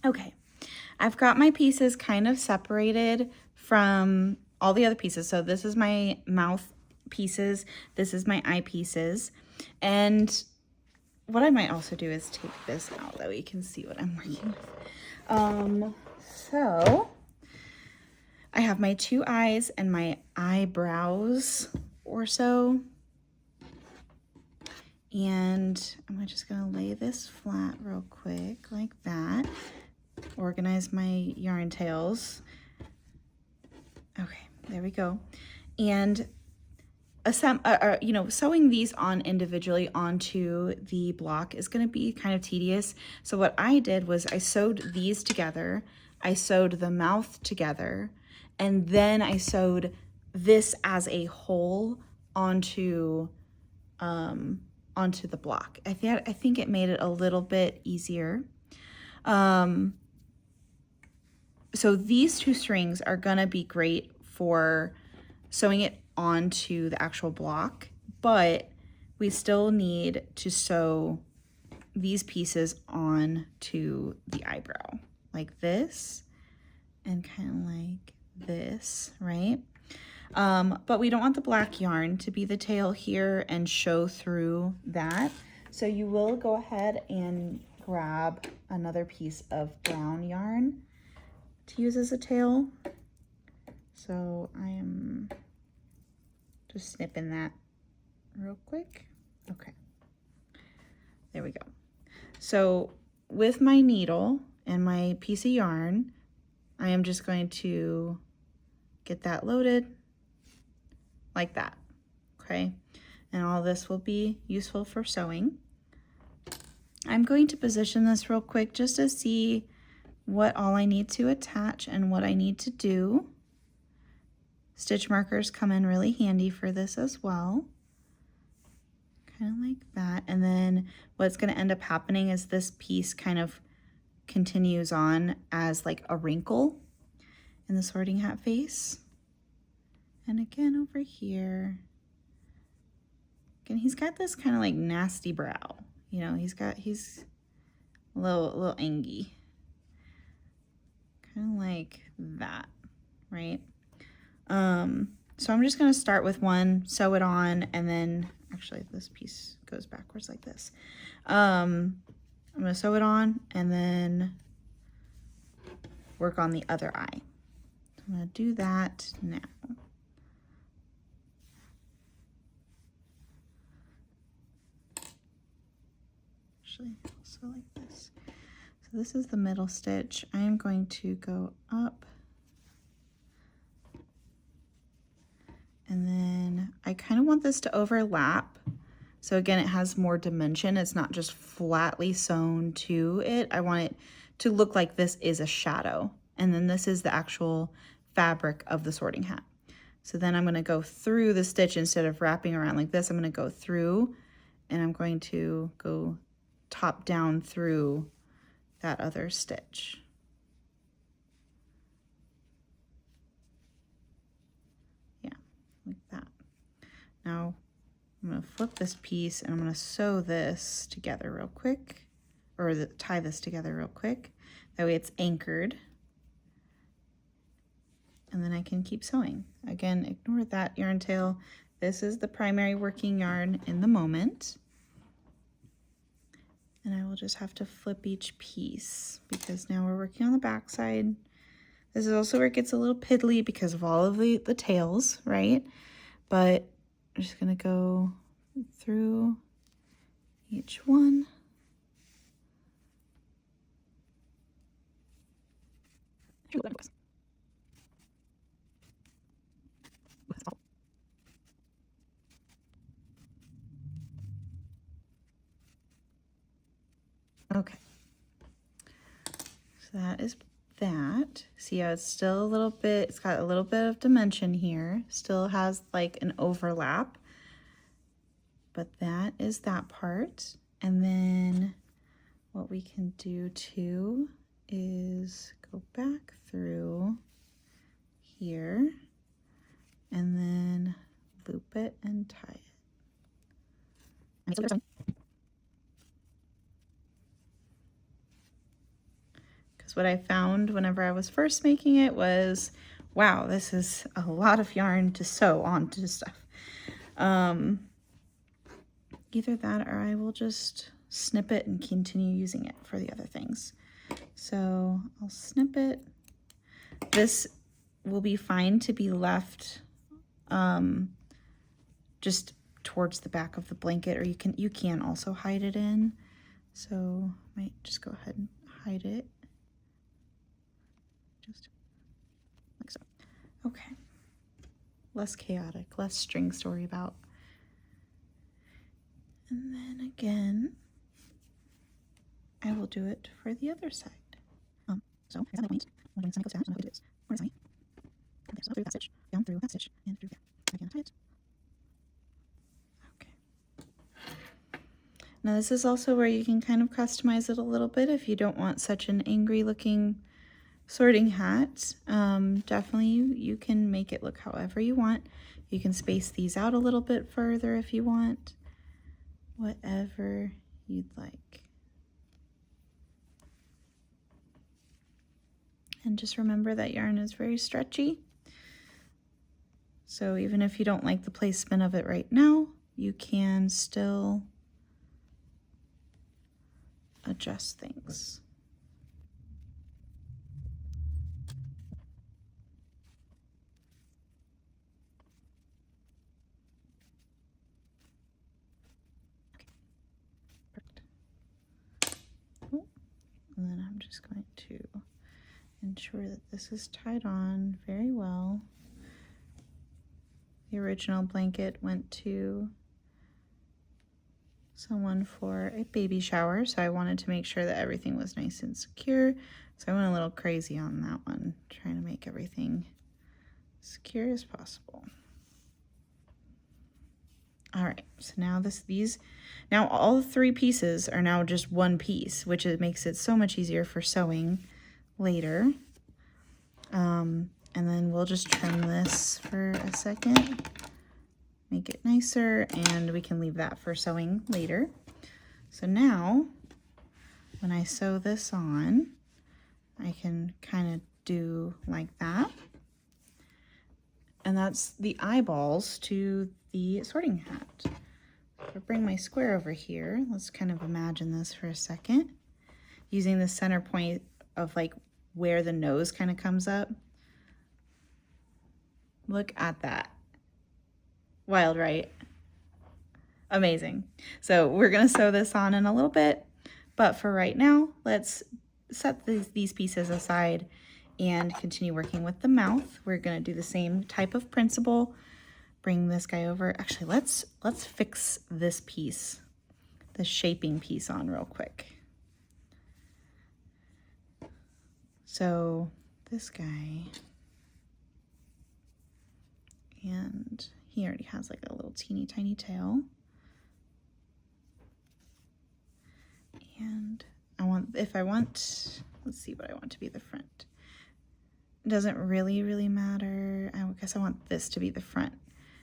Okay, I've got my pieces kind of separated from all the other pieces. So this is my mouth pieces, this is my eye pieces, and what I might also do is take this out that way you can see what I'm working with. So I have my two eyes and my eyebrows or so. And I'm just gonna lay this flat real quick like that. Organize my yarn tails. Okay, there we go. And sewing these on individually onto the block is going to be kind of tedious. So what I did was I sewed these together, I sewed the mouth together, and then I sewed this as a whole onto the block. I think it made it a little bit easier. So these two strings are gonna be great for sewing it onto the actual block, but we still need to sew these pieces onto the eyebrow like this and kind of like this, right? But we don't want the black yarn to be the tail here and show through that. So you will go ahead and grab another piece of brown yarn to use as a tail. So I am just snipping that real quick. Okay, there we go. So with my needle and my piece of yarn, I am just going to get that loaded like that, okay? And all this will be useful for sewing. I'm going to position this real quick just to see what all I need to attach and what I need to do. Stitch markers come in really handy for this as well. Kind of like that. And then what's going to end up happening is this piece kind of continues on as like a wrinkle in the sorting hat face. And again over here. Again, he's got this kind of like nasty brow. You know, he's a little angy. Kind of like that, right? So I'm just going to start with one, sew it on, and then actually this piece goes backwards like this. I'm going to sew it on and then work on the other eye. So I'm going to do that now. Actually, also like this. So this is the middle stitch. I am going to go up. And then I kind of want this to overlap. So again, it has more dimension. It's not just flatly sewn to it. I want it to look like this is a shadow. And then this is the actual fabric of the sorting hat. So then I'm going to go through the stitch instead of wrapping around like this. I'm going to go through and I'm going to go top down through that other stitch. Like that. Now I'm going to flip this piece and I'm going to sew this together real quick, or tie this together real quick. That way it's anchored. And then I can keep sewing. Again, ignore that yarn tail. This is the primary working yarn in the moment. And I will just have to flip each piece because now we're working on the back side. This is also where it gets a little piddly because of all of the tails, right? But I'm just gonna go through each one. Okay, so that is that. See how it's still a little bit, it's got a little bit of dimension here, still has like an overlap, but that is that part. And then what we can do too is go back through here and then loop it and tie it. Because what I found whenever I was first making it was, wow, this is a lot of yarn to sew onto stuff. Either that or I will just snip it and continue using it for the other things. So I'll snip it. This will be fine to be left just towards the back of the blanket, or you can also hide it in. So I might just go ahead and hide it. Just like so. Okay. Less chaotic, less string to worry about. And then again, I will do it for the other side. So here's how that means. When the side goes down, so I'm going to do this. Horizontally. Okay, so through that stitch, down through that stitch, and through there. Again, tie it. Okay. Now this is also where you can kind of customize it a little bit if you don't want such an angry looking sorting hat. Definitely you can make it look however you want. You can space these out a little bit further if you want. Whatever you'd like. And just remember that yarn is very stretchy. So even if you don't like the placement of it right now, you can still adjust things. Okay, perfect. Oh, and then I'm just going to ensure that this is tied on very well. The original blanket went to someone for a baby shower, so I wanted to make sure that everything was nice and secure. So I went a little crazy on that one, trying to make everything secure as possible. All right, so now now all three pieces are now just one piece, which makes it so much easier for sewing later. And then we'll just trim this for a second, make it nicer, and we can leave that for sewing later. So now, when I sew this on, I can kind of do like that. And that's the eyeballs to the sorting hat. So I'll bring my square over here. Let's kind of imagine this for a second. Using the center point of like where the nose kind of comes up. Look at that. Wild, right? Amazing. So we're gonna sew this on in a little bit, but for right now, let's set these pieces aside and continue working with the mouth. We're gonna do the same type of principle. Bring this guy over. Actually, let's fix this piece, the shaping piece on real quick. So this guy, and he already has like a little teeny tiny tail. And let's see what I want to be the front. It doesn't really matter. I guess I want this to be the front,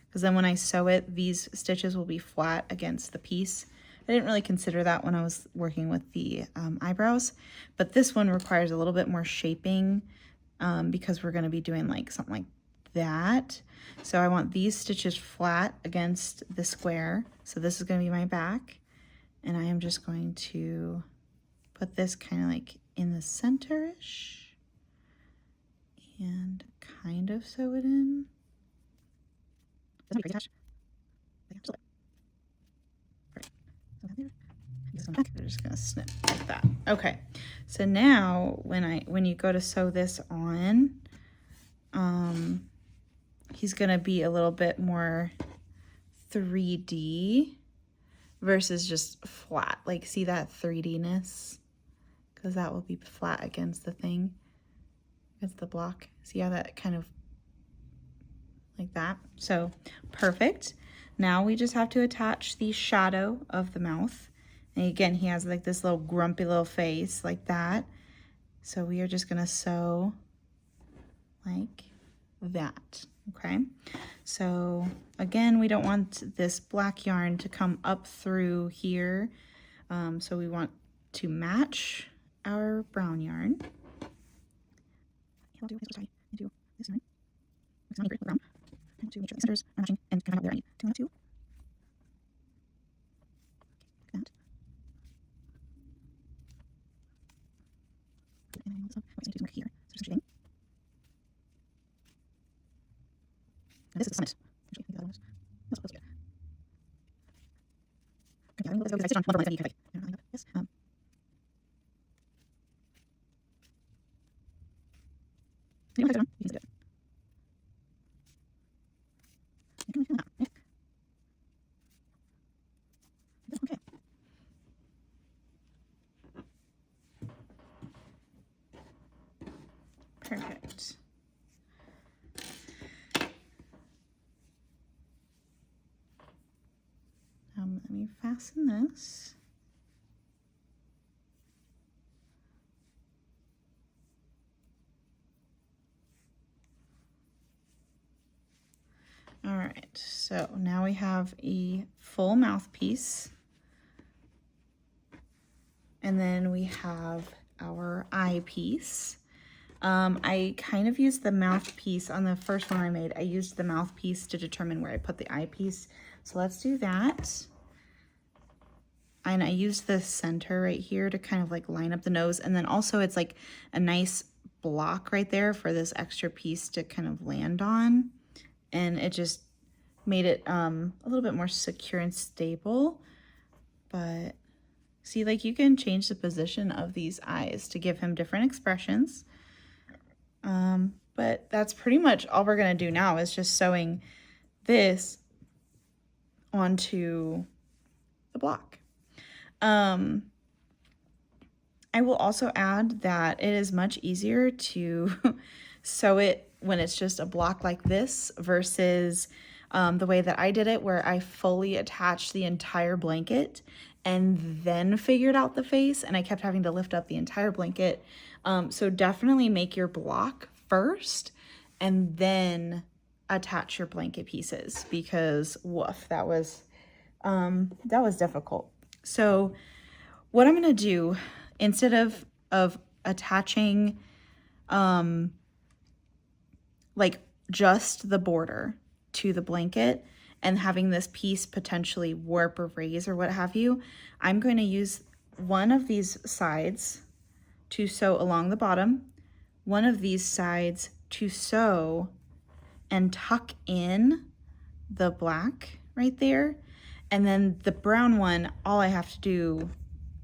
because then when I sew it, these stitches will be flat against the piece. I didn't really consider that when I was working with the eyebrows, but this one requires a little bit more shaping because we're going to be doing like something like that. So I want these stitches flat against the square. So this is going to be my back, and I am just going to put this kind of like in the center-ish and kind of sew it in. Doesn't be crazy attached. We're just gonna snip like that. Okay, so now when you go to sew this on, he's gonna be a little bit more 3D versus just flat. Like, see that 3D-ness? Because that will be flat against the thing, against the block. See how that kind of like that? So perfect. Now we just have to attach the shadow of the mouth. And again, he has like this little grumpy little face like that. So we are just gonna sew like that, okay? So again, we don't want this black yarn to come up through here. So we want to match our brown yarn. I'll do is tie into this line. It's not brown. And to make sure the centers are matching and kind of where I need to line up to. Okay, like that. And then also, I'm going to mark here. So just shading. And this is the summit. Actually, I think the other one is. That's close to it. Okay, let's go because I stitched on one of the lines that I need kind of like, yes. You don't have to on. You can do it. You can feel that. Yeah. Okay. Perfect. Let me fasten this. All right, so now we have a full mouthpiece. And then we have our eyepiece. I kind of used the mouthpiece on the first one I made. I used the mouthpiece to determine where I put the eyepiece. So let's do that. And I used the center right here to kind of like line up the nose. And then also it's like a nice block right there for this extra piece to kind of land on. And it just made it a little bit more secure and stable. But see, like you can change the position of these eyes to give him different expressions. But that's pretty much all we're gonna do now is just sewing this onto the block. I will also add that it is much easier to sew it when it's just a block like this versus the way that I did it, where I fully attached the entire blanket and then figured out the face, and I kept having to lift up the entire blanket. So definitely make your block first and then attach your blanket pieces, because woof, that was difficult. So what I'm gonna do, instead of attaching like just the border to the blanket and having this piece potentially warp or raise or what have you, I'm going to use one of these sides to sew along the bottom, one of these sides to sew and tuck in the black right there, and then the brown one, all I have to do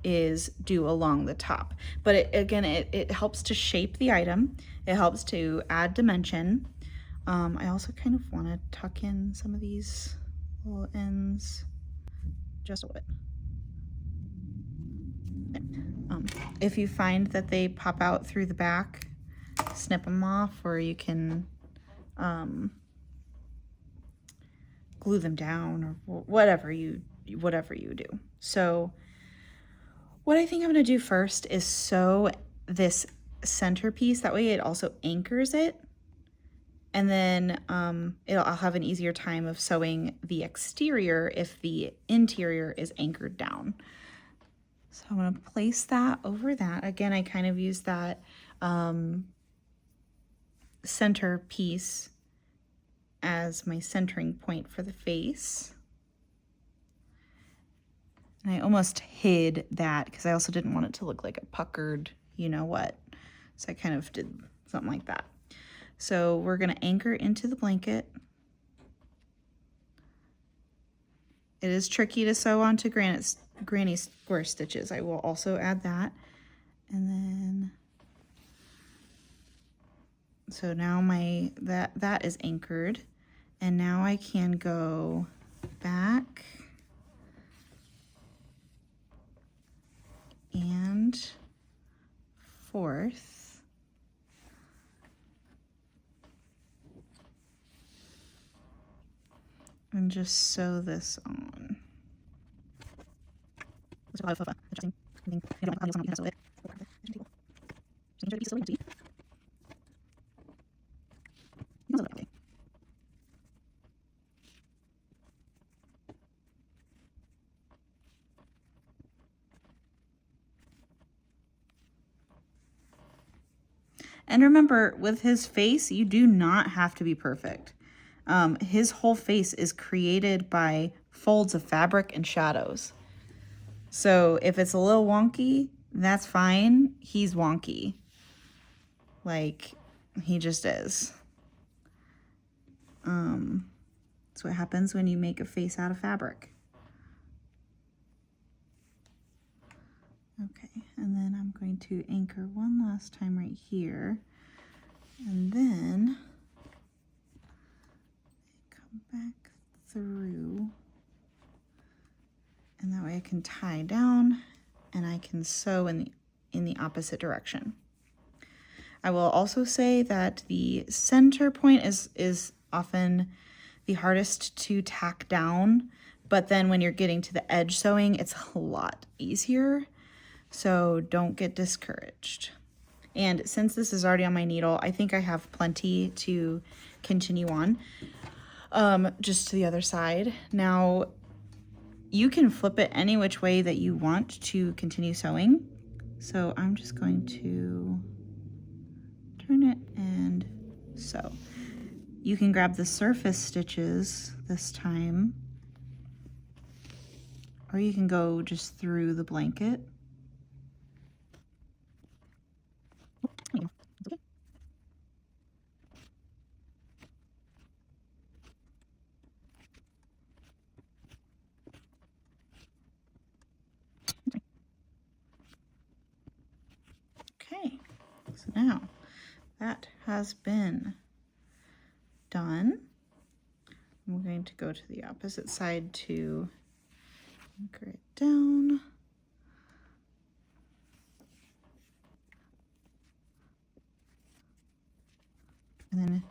is do along the top. But it helps to shape the item. It helps to add dimension. I also kind of want to tuck in some of these little ends just a little bit. If you find that they pop out through the back, snip them off, or you can glue them down, or whatever you do. So what I think I'm going to do first is sew this centerpiece. That way it also anchors it. And then I'll have an easier time of sewing the exterior if the interior is anchored down. So I'm going to place that over that. Again, I kind of use that center piece as my centering point for the face. And I almost hid that because I also didn't want it to look like a puckered, you know what. So I kind of did something like that. So we're going to anchor into the blanket. It is tricky to sew onto granny square stitches. I will also add that. And then, so now that is anchored. And now I can go back and forth. And just sew this on. And remember, with his face, you do not have to be perfect. His whole face is created by folds of fabric and shadows. So if it's a little wonky, that's fine. He's wonky. Like, he just is. That's what happens when you make a face out of fabric. Okay, and then I'm going to anchor one last time right here. And then come back through. And that way I can tie down and I can sew in the opposite direction. I will also say that the center point is often the hardest to tack down, but then when you're getting to the edge sewing, it's a lot easier. So don't get discouraged. And since this is already on my needle, I think I have plenty to continue on. Just to the other side. Now, you can flip it any which way that you want to continue sewing. So I'm just going to turn it and sew. You can grab the surface stitches this time, or you can go just through the blanket. Okay, so now that has been done. I'm going to go to the opposite side to anchor it down. And then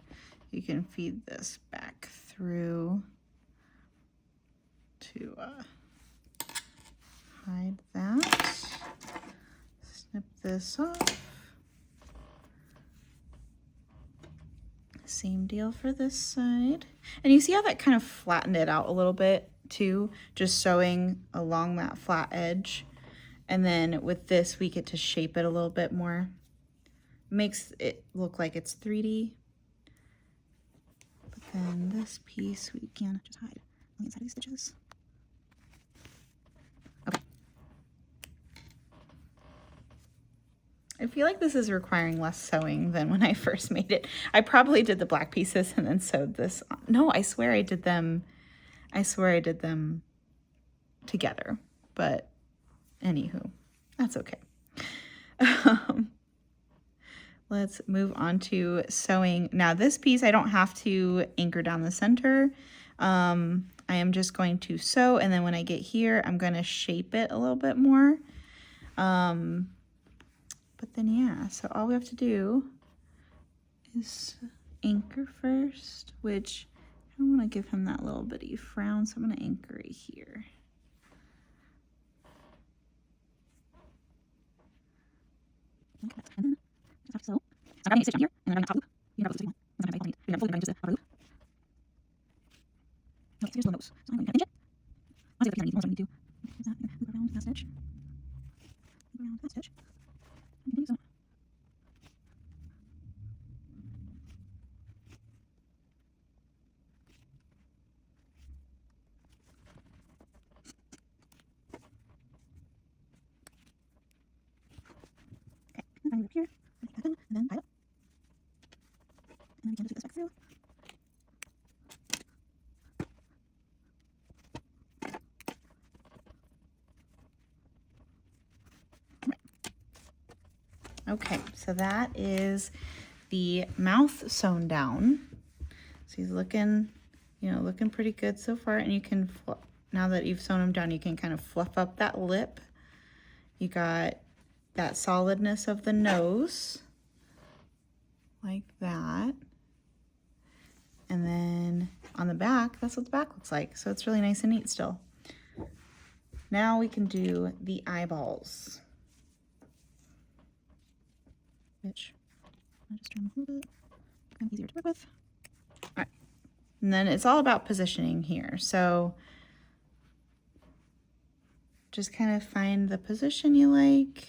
you can feed this back through to hide that. Snip this off. Same deal for this side. And you see how that kind of flattened it out a little bit too, just sewing along that flat edge. And then with this, we get to shape it a little bit more. Makes it look like it's 3D. But then this piece we can just hide on the inside of these stitches. Okay. I feel like this is requiring less sewing than when I first made it. I probably did the black pieces and then sewed this on. No, I swear I did them together, but anywho, that's okay. Let's move on to sewing. Now this piece, I don't have to anchor down the center. I am just going to sew, and then when I get here, I'm going to shape it a little bit more. But then, yeah, so all we have to do is anchor first, which I want to give him that little bitty frown, so I'm going to anchor it here. And then just have to sew. So I'm grabbing a stitch down here, and then I'm grabbing the top loop. You can grab the stitch you want. That's not going to be fully just the outer loop. Okay, here's the nose. So I'm going to pinch it. I'll take the piece underneath. Use that, and loop around that stitch. Loop around that stitch. Continue sewing. Okay, and then up here, take that in, and then tie it up. And then we can just loop this back through. Okay, so that is the mouth sewn down. So he's looking, looking pretty good so far. And you can, now that you've sewn him down, you can kind of fluff up that lip. You got that solidness of the nose, like that. And then on the back, that's what the back looks like. So it's really nice and neat still. Now we can do the eyeballs, which I'll just turn a little bit, kind of easier to work with. All right, and then it's all about positioning here. So just kind of find the position you like.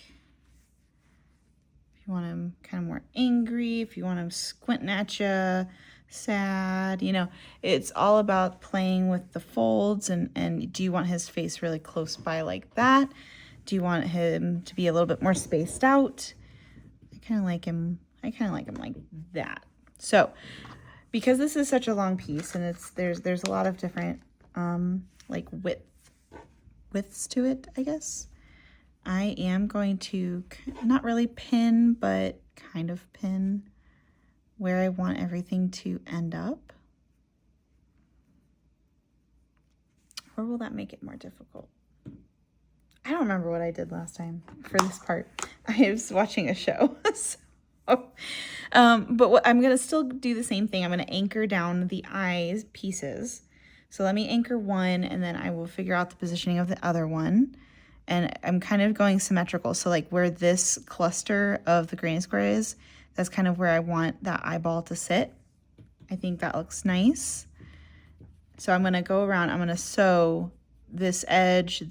If you you want him kind of more angry, if you want him squinting at you, sad, you know, it's all about playing with the folds. And do you want his face really close by like that? Do you want him to be a little bit more spaced out? I kind of like him like that. So because this is such a long piece and there's a lot of different like widths to it, I guess, I am going to not really pin, but kind of pin where I want everything to end up. Or will that make it more difficult? I don't remember what I did last time for this part. I was watching a show. But I'm going to still do the same thing. I'm going to anchor down the eyes pieces. So let me anchor one, and then I will figure out the positioning of the other one. And I'm kind of going symmetrical. So like where this cluster of the granny square is, that's kind of where I want that eyeball to sit. I think that looks nice. So I'm going to go around, I'm going to sew this edge,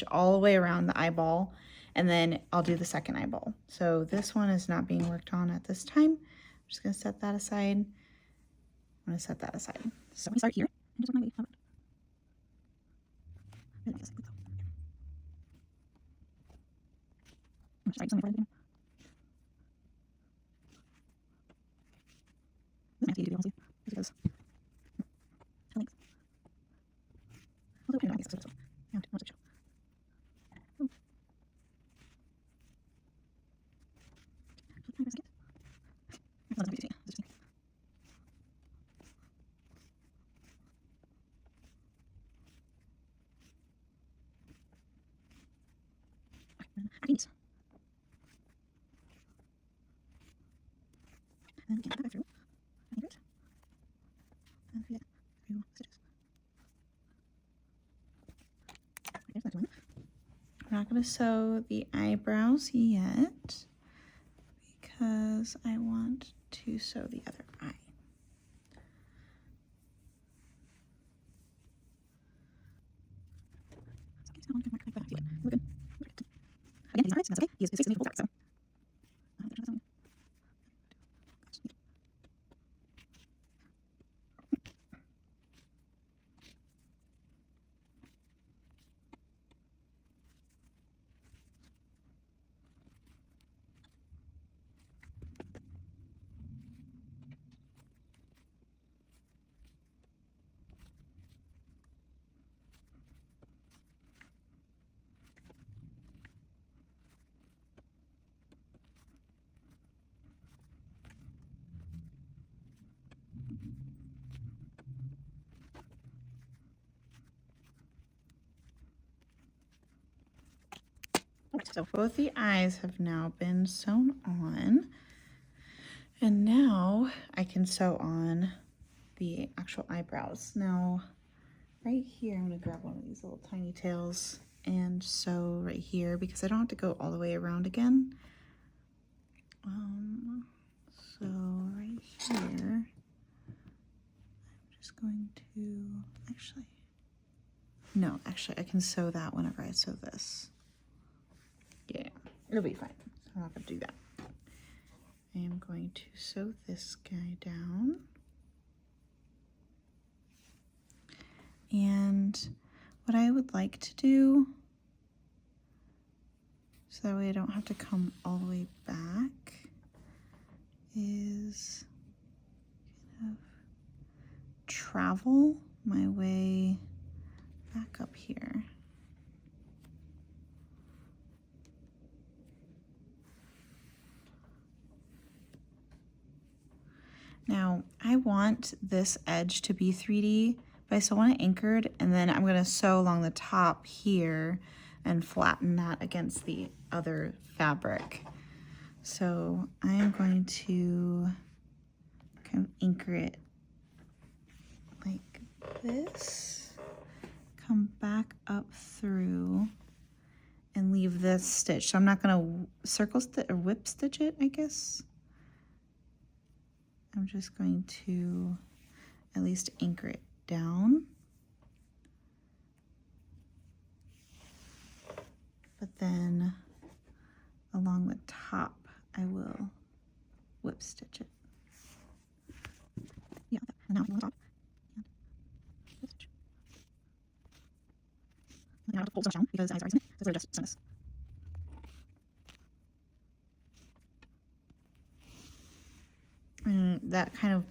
all the way around the eyeball, and then I'll do the second eyeball. So this one is not being worked on at this time. I'm just going to set that aside. I'm going to set that aside. So we start here. And just my way. Really nice. Sorry, just on my this might be to be honest with you, because thanks. Although I don't know, I guess yeah, what's it show? And again, back through. Anchor it. And forget a few stitches. There's that one. I'm not going to sew the eyebrows yet because I want to sew the other eye. We're good. Again, these are that's okay. His face is made full dark, so. So both the eyes have now been sewn on, and now I can sew on the actual eyebrows. Now, right here, I'm going to grab one of these little tiny tails and sew right here because I don't have to go all the way around again. So right here, I'm just going to, actually I can sew that whenever I sew this. Yeah, it'll be fine. I'm not going to do that. I am going to sew this guy down. And what I would like to do, so that way I don't have to come all the way back, is kind of travel my way back up here. Now, I want this edge to be 3D, but I still want it anchored, and then I'm going to sew along the top here and flatten that against the other fabric. So I am going to kind of anchor it like this, come back up through, and leave this stitch. So I'm not going to circle stitch or whip stitch it, I guess. I'm just going to at least anchor it down. But then along the top, I will I have to pull so much down because the eyes are icing it, because they're just sunless. And that kind of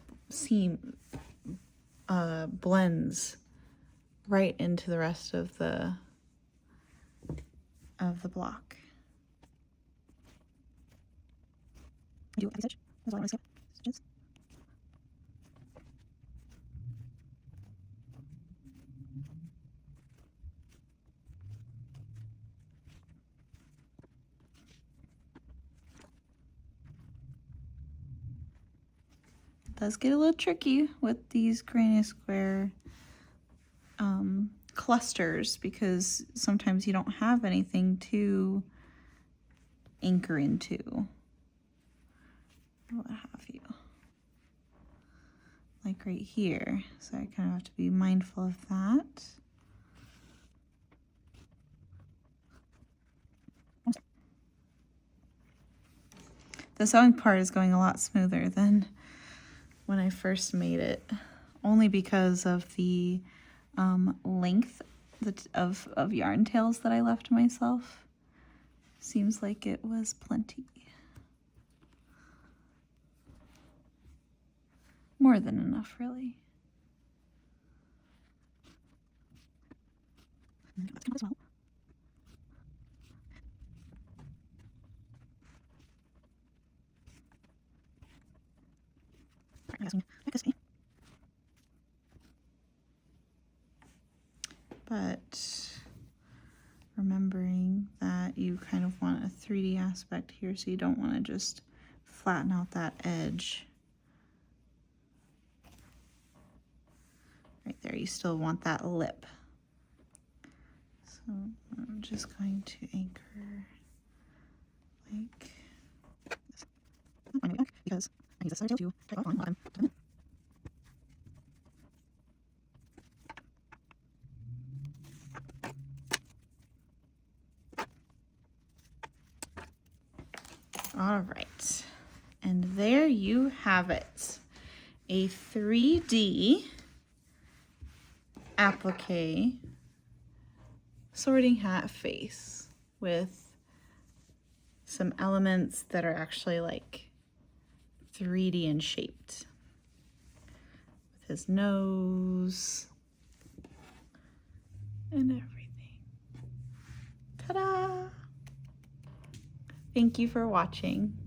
blends right into the rest of the block. I do every stitch. That's all I want to skip. Stitches. It does get a little tricky with these granny square clusters because sometimes you don't have anything to anchor into, or what have you. Like right here, so I kind of have to be mindful of that. The sewing part is going a lot smoother than when I first made it, only because of the length of yarn tails that I left myself. Seems like it was plenty. More than enough, really. That's good as well. But remembering that you kind of want a 3D aspect here, so you don't want to just flatten out that edge. Right there, you still want that lip. So I'm just going to anchor like this. I'm going back because I need this other tail to cut off on bottom. All right, and there you have it. A 3D applique sorting hat face with some elements that are actually like 3D and shaped. With his nose and everything. Ta-da! Thank you for watching.